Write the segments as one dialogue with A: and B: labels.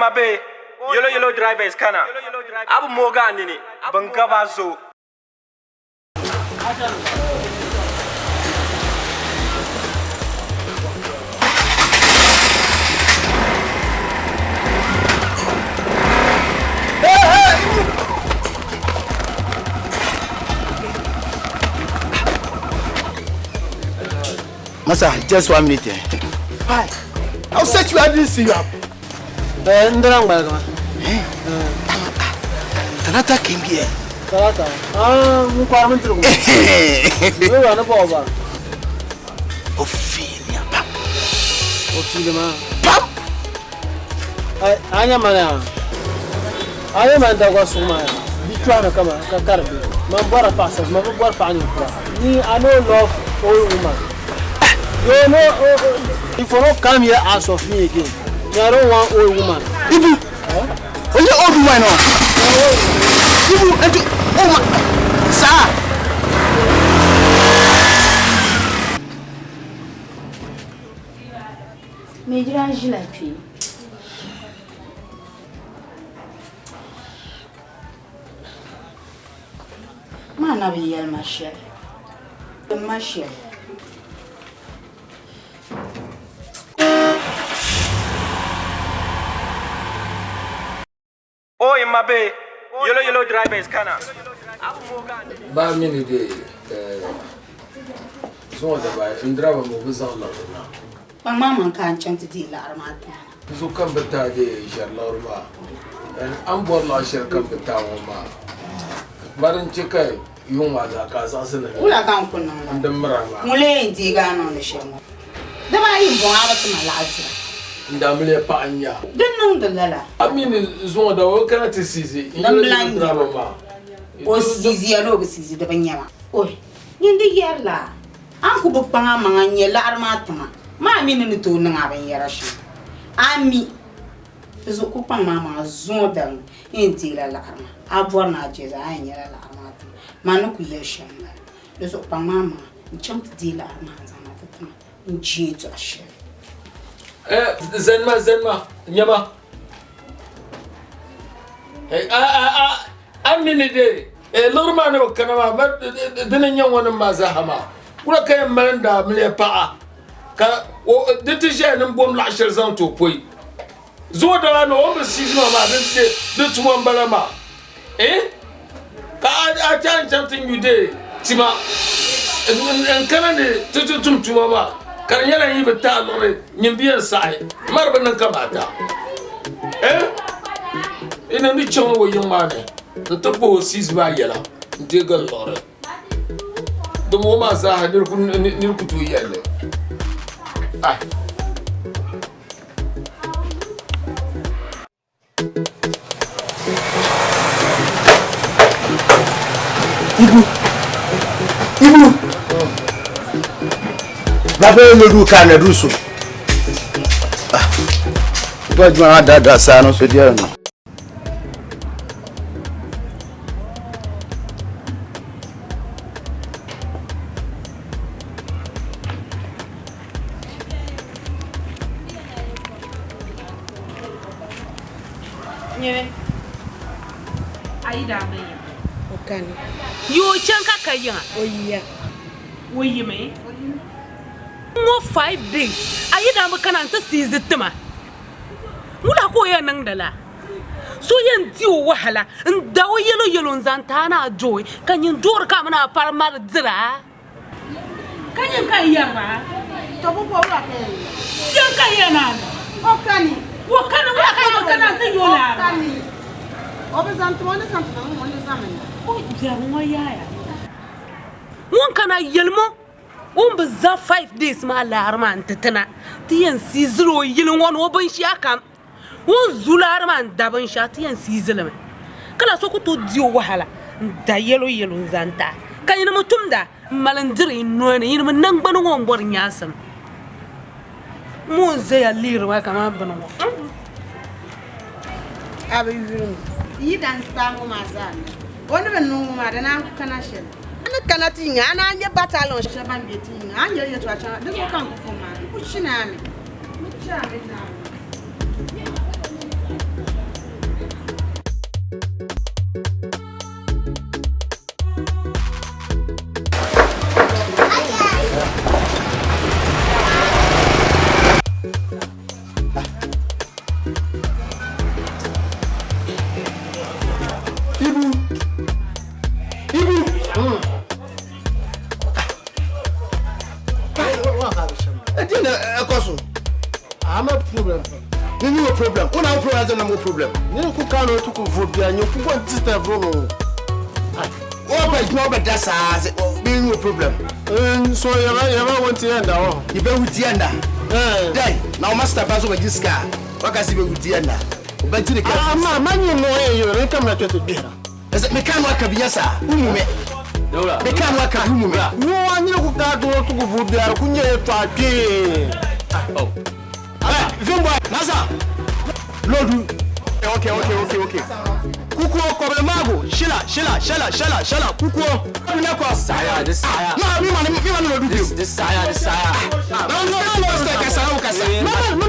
A: mabe Yelo Yelo driver is kana abu moga nini bangabazo
B: Masa, just 1 minute. Hi. I'll set you. I didn't see you up.
C: Ndrang baga.
B: Talata came here.
C: Talata. Mukwamen tru. Wewe ana baba.
B: Ophelia, pap.
C: Ophelia ma.
B: Pap.
C: Anya mana. Anya manda kwa suma. Bitwana kama kakarbi. Mambara pasa, mambara pani kwa. Ni I know love all woman. You know, if you don't come here as of me again, I don't want old woman.
B: Ibu, only old woman no. Ibu, oh my, sir.
D: Major Angela P. Man, I will yell my share. My share.
A: Oh mabe Yelo Yelo driver is kana
E: ba mini de so da ba indra ba mu bizan la
D: Ba mama kan chanta di la armata.
E: zo kan bata de inshallah ma an bor la shir kan bata ma barin cikai yun wa da ka sa sun
D: Ula kan kunna.
E: dan mara ma
D: Mule inti ga no le shemo. Da ba yi bon aba tuma laati.
E: ndamle pa anya
D: Dan nan da lala.
E: amini zo da wo kana ta sisi
D: Dan blank.
E: indra ba ma
D: O sisi ya lo sisi da banyama. Oi. Yindi yerla. An ku bu panga manga nye la armata ma. Ma mi ni to na ban yara shi. Ami. Zo ku pang mama zo dan inti la la arma. Abo na je za an yara la armata. Ma no ku yesha na. Zo pang mama chanta di la armata ma ta ma. Inji to ashe.
E: zenma nyama amini de lorma ne kana ma dinan yan wani ma zahama kula kai malanda mle pa ka o diti je nan bom la shir zan to poi zo da no o si ma de tuwan balama ka a chanting you de tima en kana ne tutum tuma kan yana yi bata lore nyimbiyan sai marba nan kamata ina ni chon wo yuma ne to bo sizba yela ndega lore do mo ma za nir ku to yelle
B: Ibu. Baba le du kana duso. Ba juma da sano so dia no.
F: Nyewe. Aida me.
G: Okani.
F: Yo chanka kaya.
G: Oyiya.
F: Woyi me. Mo 5 days. Aida me kana ta sizitma. Mula ko ya nan dala. So yan tiwo wahala. Ndawo yelo yelo nzantana joy. Kanyin dor ka mana parmar dira. Kanyin kaya ma.
G: To bo wala ke.
F: Yan kaya na.
G: Okani.
F: Wakana wakana kana ta yola.
G: Okani. Obezantwana santana mo ni zamani.
F: Oh, ya mo ya. Won kana yelmo. On za 5 days ma larman tatana. Tiyan sizro yilin won oban shi akam. Won zularman daban sha tiyan sizilame. Kala so ko to dio wahala. Da yelo yelo zanta. Kan yin mutum da malandiri none yin mun nan gbanu won bor nyasam. Mo zai alir wa kama banu.
G: Abi yuru. Yi dan stango mazan. Wonu ben nungu ma da na kana shel. Ana kana tinga ana anye batalon shaban betinga. Anye yeto acha. Dizo kan ku fuma. Ku china mi. Mu cha mi na.
B: barazo na mo problem.
C: Ni ku kanu to ku vo bia nyu ku gon sister bro no.
B: O ba juma ba dasa be no problem.
C: So ya ba want to end awo.
B: You be with enda. Dai, now master bazo ba jiska. Waka si be with enda. Ba ti de ka.
C: Ma manyu no yo re kam na to bia.
B: Ese me kan waka biasa. Umume.
E: Dola.
B: Me kan waka umume.
C: No anyi ku ka to ku vo bia ku nye to ade.
E: Oh.
B: Vimbo, Nasa. Lodu. Okay. Kuku problemago. Shila. Kuku. Unako
E: Saya, this Saya.
B: No, me man lodu.
E: This Saya.
B: No, master kasara ukasa.
C: No, no,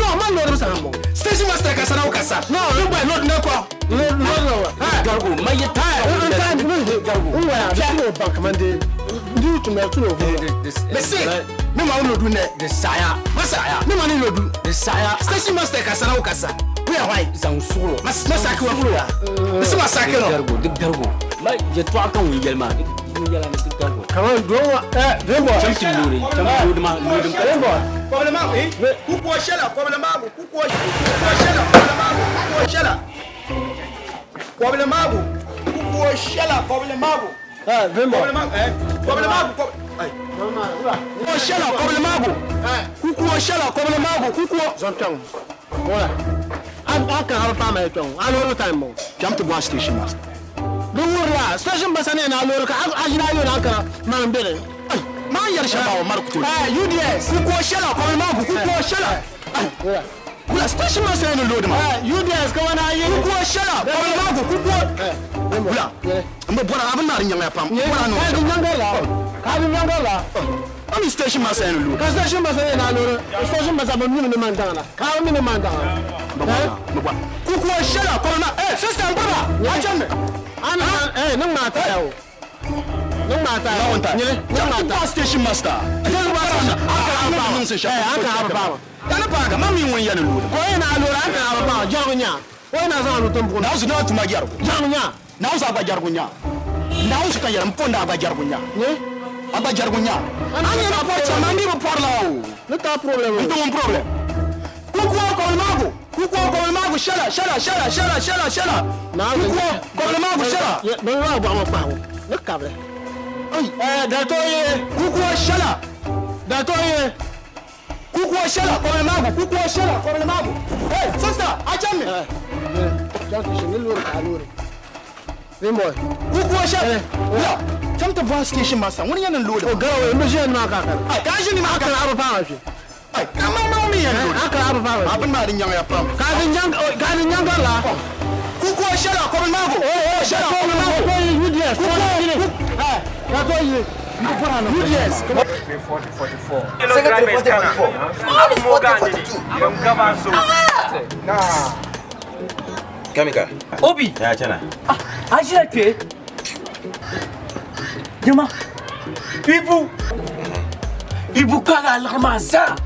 C: sambo.
B: Station master kasara ukasa. No, Vimbo lodu nako.
C: No.
E: Gargo, my tire.
C: Gargo. Ya bank mande. Ndu to me to no.
B: Listen. Me man lodu ne.
E: This Saya.
B: Masaya. Me man lodu.
E: This Saya.
B: Station master kasara ukasa. We are white.
E: Zansuro.
B: Masaka wa fuluwa. This masaka no.
E: Gargo. My je to aka wi yelma. Ni yala ni gargo.
C: Come on, go. Vimbo.
E: Champi ma.
C: Vimbo.
B: Problemago. Kuku shela problemago. Kuku shela problemago.
C: Vimbo.
B: Problemago.
C: Zontang. Voilà. I can have a time. I know the time.
B: Jump to one station master.
C: Don't worry. Station Basane and I look at man Billy.
B: Man Yarsha Marco.
C: UDS.
B: Kuku shela. Kula station master and load man.
C: UDS go on.
B: Kuku shela. Kula. I'm not in your pump. I'm station master and load.
C: Station Basane and I know. Station Basane Mandana. How many mandana?
B: Kuku shela. Sister, brother.
C: No matter. No matter.
B: Station master. I can have a power. Gariba, mami when you load.
C: When I look at about Jagunya. When I saw them,
B: Now's not to my yard.
C: Jagunya.
B: Now's about Jargunya. Now's Kayam Ponda by Jargunya. About Jargunya. And I'm in a port of Mandiba Porlo.
C: Not a problem.
B: No problem. Kuku Mago, shella.
C: Now,
B: Mago, shella.
C: no, I'm a power. Look at it. That's all.
B: Kuku shella.
C: That's all.
B: Kuku shella, Mago. Hey, sister, I tell me.
C: Vimbo.
B: Kuku shella. Come to bus station master. When you're in load.
C: Go away, Mission Marker.
B: I can't
C: have a power.
B: come on, me.
C: I can have a power.
B: I've been marrying young pump.
C: Garden young girl.
B: Kuku shella, Mago.
C: UDS. That's all you. UDS. Come on.
A: 44.
H: Secretary 44.
A: Mribughana. From Gabaso.
H: Kamika.
I: Obi.
H: Ya chana.
I: Ajira ke. Jama. Ibu kala larmaza.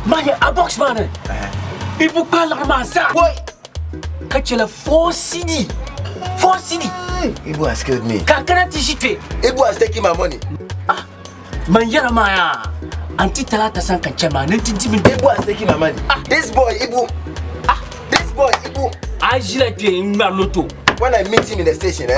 I: Maya abox man. Ibu kala larmaza. Boy. Kachela 4 CD.
H: Ibu has killed me.
I: Kakana tishite.
H: Ibu has taken my money.
I: Manyara maya. Anti talata san kanchema. Nintimi.
H: Ibu has taken my money. This boy, Ibu.
I: Ajira ke ngaloto.
H: When I meet him in the station,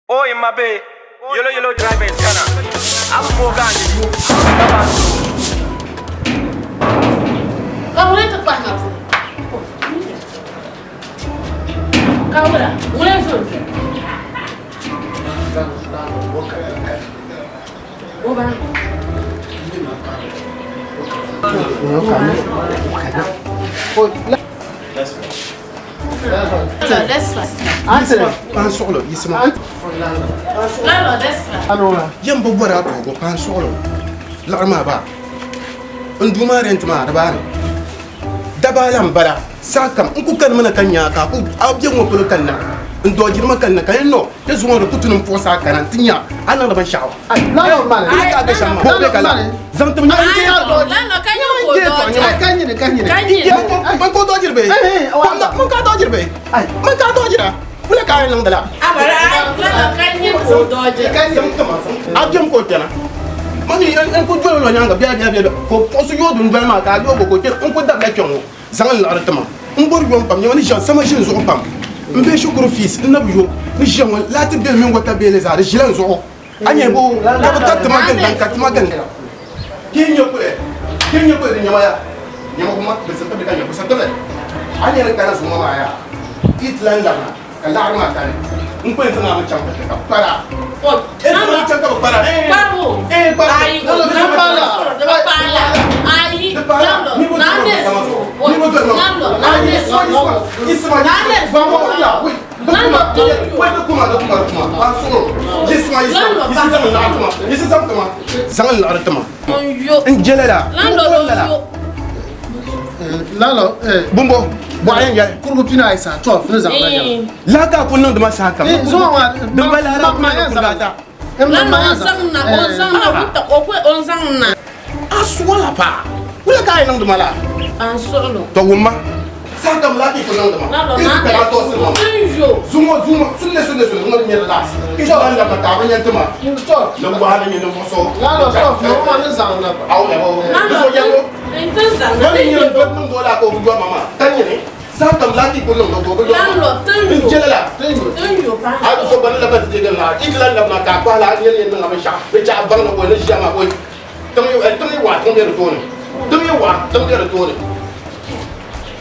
A: Oh, in my bay. Yelo driver is Ghana. I'm Mribughana. Gabaso.
B: Pan solo, yisma. Yam bobora go pan solo. Larma ba. Unduma rent ma da ba. Dabalam bala. Sakam unku kan mana kanya ka ku abje mo polo kanna. Ndo jirma kanna kan no. Ya zuwa da kutunun fosa kanan tinya. Ana da ban sha'awa.
C: Lalo man.
B: Ai ka ga shamma. Ko be kala. Zantum na ke.
D: Lalo kanyo ko do.
C: Kanyine.
B: Ban ko do jirbe. Man ka do jirbe. Man ka do jira. Wala ka nang dala.
G: kan yi ko doje.
B: Ajem ko tena. Mani en ko jolo nyanga biya ko posu yodu ndwa ma ka yogo ko tena ko dabla chongo. Zangal la artama. Mbor yom pam nyani jan sama shin zo pam. Mbe shukuru fils nabu yo. Ni jango la te be men wata be les ar jilan zo. Anya bo la ba tatma gan dan katma gan. Kinyo ko de nyamaya. Nyama ko ma be sa tabe kan yo sa tabe. Anya ran kana zo ma ya. Itlan la kala arma tan. Un pensa na ma chamba ka para. Para.
G: Baru. Ai,
B: Lalo, Bumbo, Boya, Kurupina is a 12. Laka put on the massacre. The Balara, Aswala pa. Wala kaya nang dumala.
G: Solo.
B: To wuma. Sakam laki ko nang dumala. Ito to sa mama. Zumo sunne ngor nyela das. Ito ang dapat ta ban yantuma. Stop. Lo bahala ni no so. Lalo stop. No man zang na. Aw na ho. So yalo.
G: Ento zang.
B: Wala ni do mun do la ko bu mama. Tanya ni. Sakam laki ko nang do bu.
G: Lalo tenyo.
B: Jela.
G: Tenyo pa.
B: Ay so ban la ba tigal na. Iklan la ma ka pa la ni ni na ma sha. Be cha bang na ko ni sha ma ko. Tumi wa tumi retone. Tumi wa tumi retone.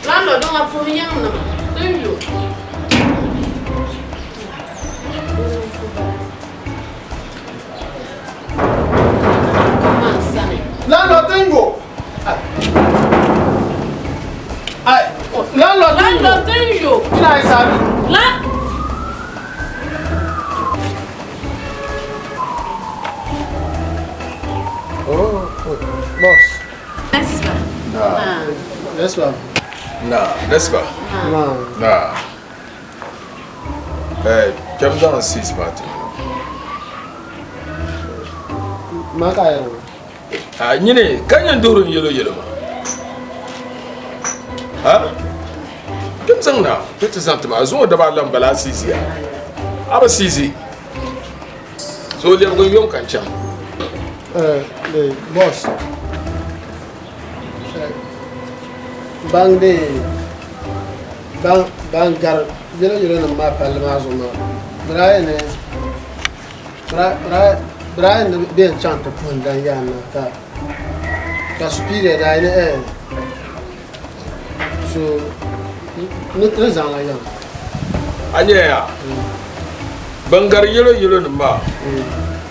G: Lalo dong apa yang nama? Tenyo.
B: Lalo tengo. Ay, lalo
G: tenyo.
B: Ina isabi.
G: La.
C: Oh, boss.
G: Espa.
C: That's one.
E: N'est-ce pas?
C: No.
E: Tu aimes dans 6 matins.
C: Makaya.
E: Nyine, kan yan durun Yelo Yelo ma? Ha? Kim sang na? Pete santiment. Zo da ba lam bala sisi ya. Aba sisi. So le ko yom kan cham.
C: The boss. Bang gar Yelo Yelo na ma pal ma zo ma. Brian ben chanta pun dan yana ka superior da ne so ne zan la yan.
E: Anya ya. Bangar Yelo Yelo ma.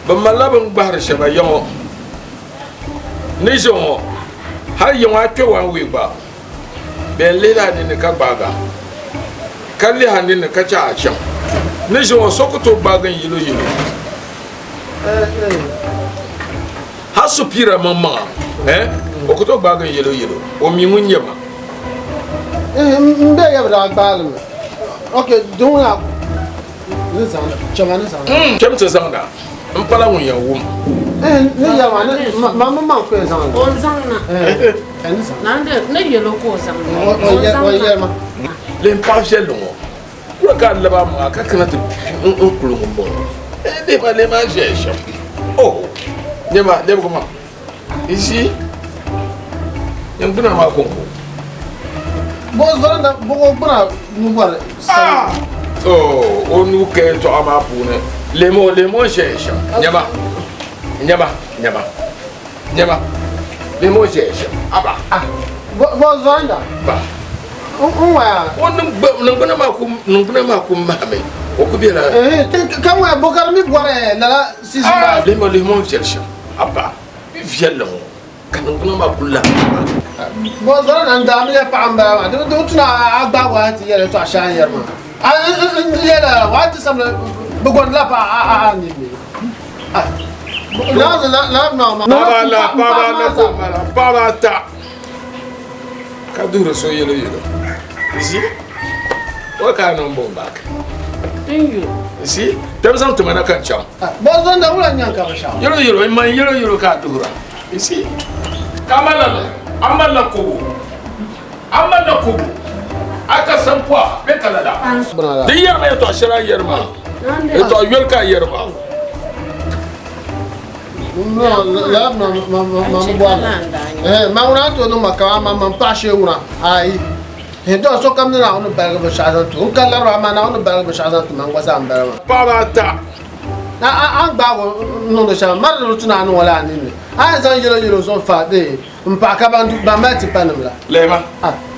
E: Ban malabin bahar shaba yongo. Ni jongo. Har yongo atwe wan we ba. Ben leda ni ka baga. Kalli hanin ka cha a can. Ni jongo sokoto bagan Yelo Yelo. Ha supira mama. Okoto bagan Yelo Yelo. O mi munyema.
C: Mbe ya bra baal me. Okay, don't la. Ne zan, chama ne zan.
E: Kem te zan da. Mpala wunya wum.
C: Ne ya ma ne ma ko zan.
G: On zang na.
C: Ne zan.
G: Nande ne Yelo ko zang.
C: O ya ma.
E: Le mpa jelo. Kwa ka leba ma ka kana te nkulu mbo. De ma le ma jesha. Oh. Nyema, leba ko ma. Ici. Nyambuna ma konko.
C: Boss varanda bora nubar.
E: Oh, onu ke to ama pune. Lemo jesha. Nyama. Lemo jesha. Aba.
C: Boss varanda.
E: Ba.
C: Wa.
E: Nunguna ma kum mame. Okubira.
C: Kan wa bokar mi bora la sisi ba.
E: Lemo jesha. Aba. Vielo. Kanunguna ma kula.
C: Boss varanda ndam ya pa amba. Do tuna agba wa ti yele to ashan yerma. Yela wa ti samla bugon la pa ni.
E: Baba ta. Kaduro so Yelo Yelo. Ici? What kind of bomb back?
G: Tenyo.
E: Ici? Tem san to mana kan cham.
C: Boss varanda wala nyanka ba sha.
E: Yelo Yelo, man Yelo Yelo ka dura. Ici? Kamala, amala ko. aka san kwa be kala da da yar me to shira yar ma e to yol ka yar ma
C: no la ma una to no maka ma pa she una ai he do so kam na onu ba ga shazan to kala ra ma na onu ba ga shazan to man gwasa am ba
E: pa ba ta
C: an ba no do sha mar do tuna no wala ni ai zan yelo so fa de mpa ka ba ndu ba mati panam la
E: lema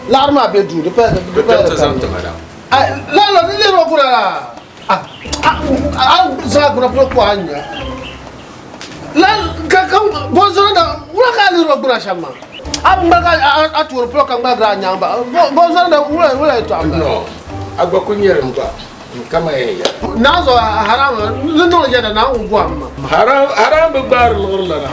C: l'arma be du de pa
E: ta santa madam
C: la ni ro kura za kura pro ko anya la ka bonzo da ura ka ni ro kura shama ba ka atu pro ka ba gra nya ba bonzo da ura to am
E: no agba kunyere mba kama yeye
C: nazo haram no jada na ungu amma
E: haram bar lorlana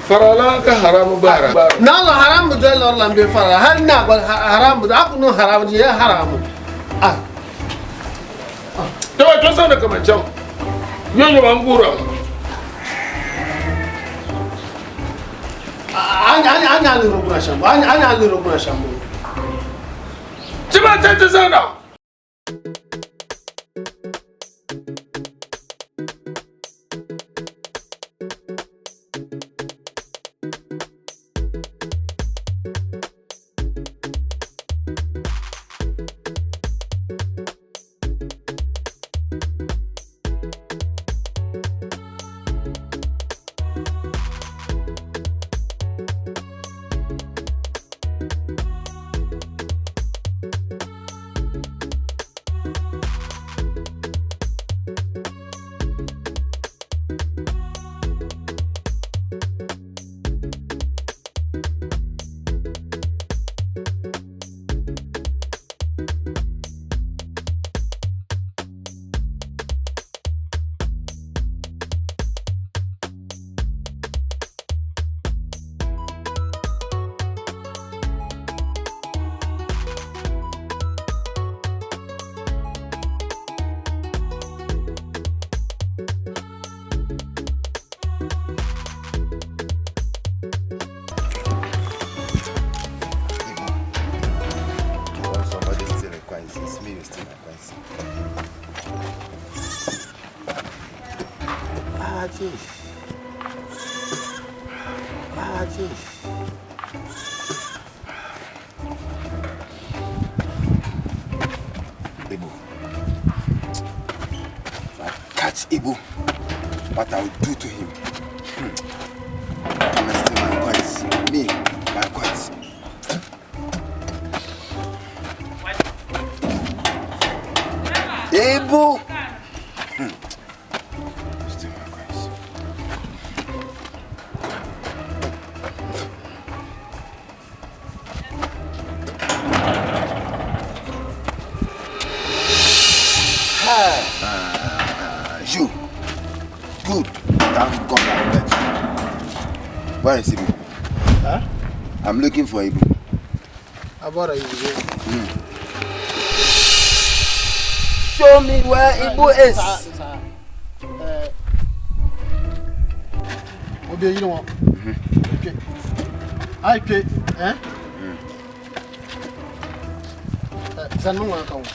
E: farala ka haram bara
C: nazo haram do lorlan be fara har na haram do aku no haram je haram
E: to sana kama cham yoyo bangura
C: anya ni roguna shambo anya ni roguna shambo
E: chima tete sana
H: Ibu, what I will do to him. I'm still my coins. Me, my coins. Ibu! Still my coins. You. Good. Thank God I met. Where is Ibu?
C: Huh?
H: I'm looking for Ibu.
C: About you.
H: Show me where Ibu is.
C: What do you want? Okay. I pay. Eh? Send me one account.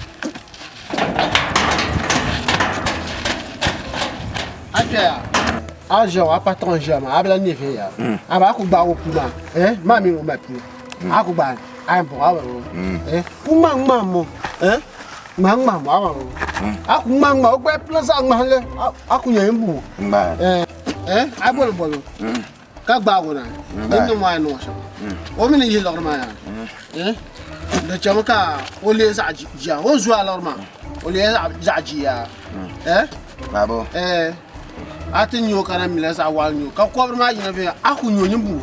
C: Argent, à pas ton jamais, à la neve ya. À ba ku ba wo puma. Mami wo ma pu. A ku ba, a mpo a wo. Ku ma mo. Ma mo a wo. A ku ma o gbe plus a ma le. A ku yan bu. A bolo. Ka gba wo na. Ni mo no so. O mi ni yi lor ma ya. De chama ka o le za ji ya. O zo a lor ma. O le za ji ya.
H: Babo.
C: Ati nyo kana milesa awal nyo ka kwabra ma yina fe aku nyo nyimbu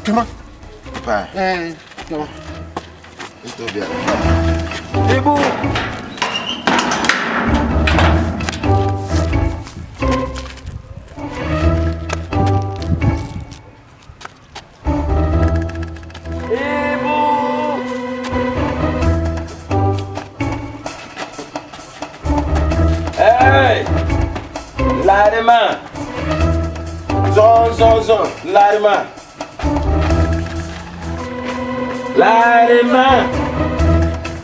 C: kema
H: Pa
C: kema
H: Esto bien.
E: Ibu Larima. Zon. Larima.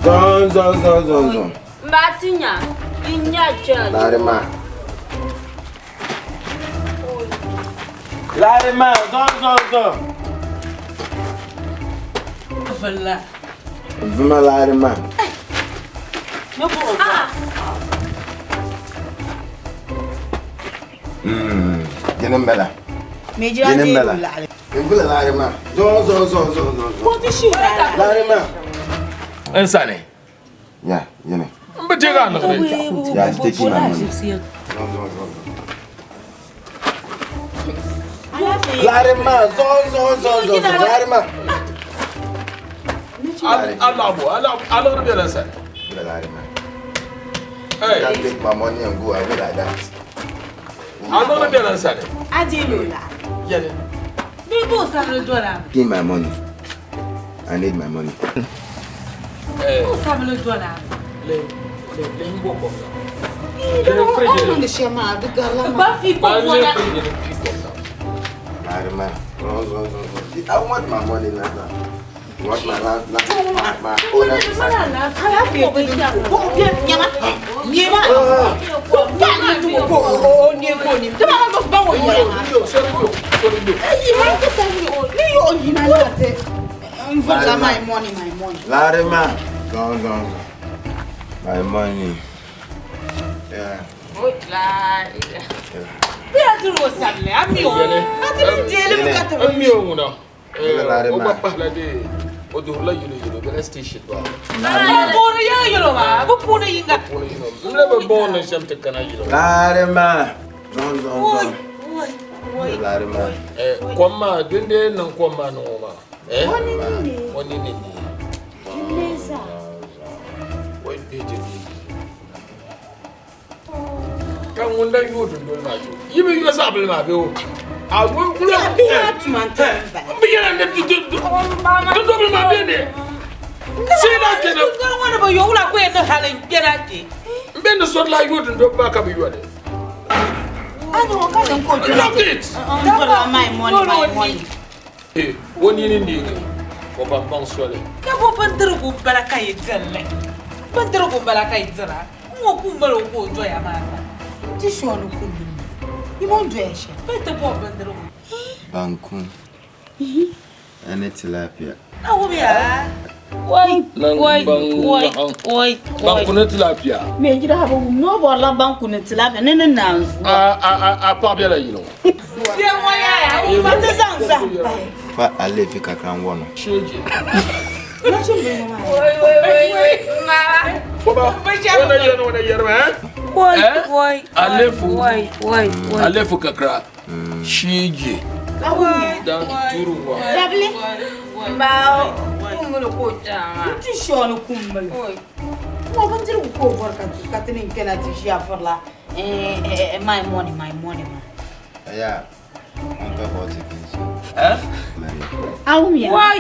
B: Zon.
J: Mbatinya. Inya chan.
B: Larima. Zon. Vima Larima. Jenem bela. Ngula Larima. Zon.
D: What is she?
B: Larima.
E: Insane.
B: Yeah, yene.
E: Mribughana.
B: Yeah, it's taking my money. Zon. Larima, zon. Larima.
E: Allah be lan sane.
B: Larima.
E: Hey.
B: Can't take my money and go away like that.
E: Allah be lan sane.
D: Adilola.
E: Yele.
B: Give my money. I need my money.
E: Eh. Le ngbo ko. Le
D: Shema, the girl.
B: Larima. Zon. I want my money now. What my land? My owner.
D: My money.
B: Larima. Zon. My money. Yeah.
E: Odurla yelo the rest is ba. Never born in something can I
B: Larima. Zon. Larima.
E: Kwama dende nan kwama no ma. Woni ni. Wait page ni. Kan wanda yodo ndo na jo. Yibi yo sabel ma be o. I will be a man. Be a double my baby. See that kid. One of you are going to have get at it. Bend the sort like you and do back up you.
D: I know I don't go to it. My money.
E: Hey, one in India. Over Bonswell.
F: Come up and do Barakai. But do Barakai. Mokumbo go joy a man.
D: This one could be. You won't dress.
F: Better pop in the room.
B: Banku. And it's tilapia.
F: Oh, yeah.
J: Why?
E: Bankuna tilapia.
D: May you have no more bankuna tilapia and now.
E: Pabella, you know.
F: Yeah, why? What is answer?
B: But I live in Kakran.
J: Why?
E: Alefu kakra. Shiji. Dan turuwa.
J: Bao. Kumulu kota.
D: Tishono kumulu. Mo bandiru ko worka katinin kena tishia forla. My money.
B: Yeah. On top of it.
D: Why?